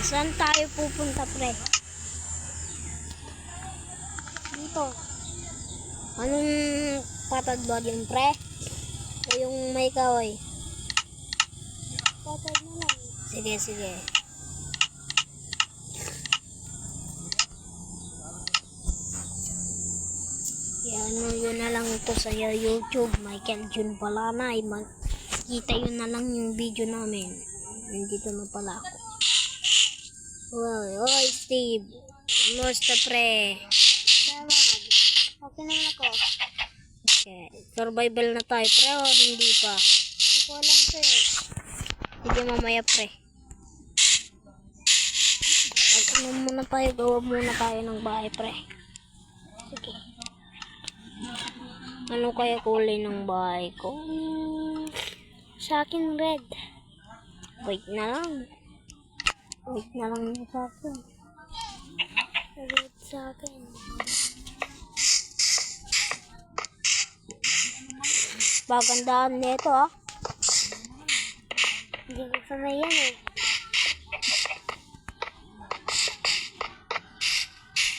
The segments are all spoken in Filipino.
Saan tayo pupunta, pre? Dito. Anong patad ba yun, pre? O yung may kahoy? Patad na lang. Sige, sige. Yan, yun na lang ito sa YouTube. Michael Jun Palanay. Makita yun na lang yung video namin. Nandito na pala ako. Oy, Steve. Musta, pre? Salamat. Okay naman ako. Okay. Survival na tayo, pre, o hindi pa? Hindi ko alam sa'yo. Sige, mamaya, pre. Ano muna tayo, gawa muna tayo ng bahay, pre. Sige. Ano kaya kulay ng bahay ko? Sa akin, red. Wait na lang. Wait na lang yung sa akin. Red sa akin. Bagandaan nito, ah. Hindi ko sanay yan eh.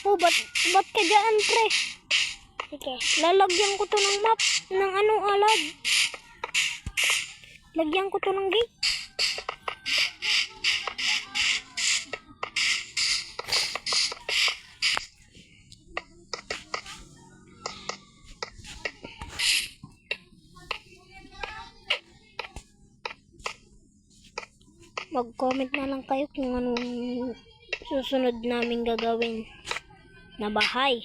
Oh, ba't ka dyan, pre? Sige. Lalagyan ko to ng map. Ng anong alad. Lagyan ko to ng gate. Mag-comment na lang kayo kung anong susunod namin gagawin na bahay.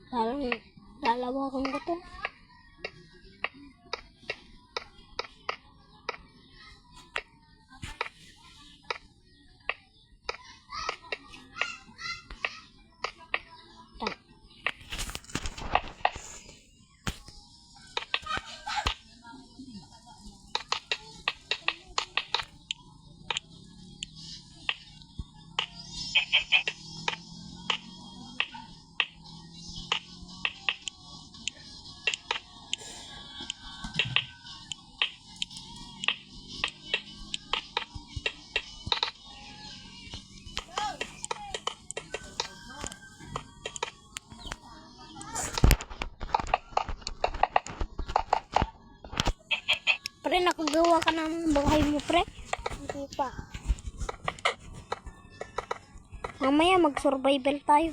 Parang lalawakan ko to. Pre, nakagawa ka ng bahay mo, pre? Hindi pa. Mamaya mag-survival tayo.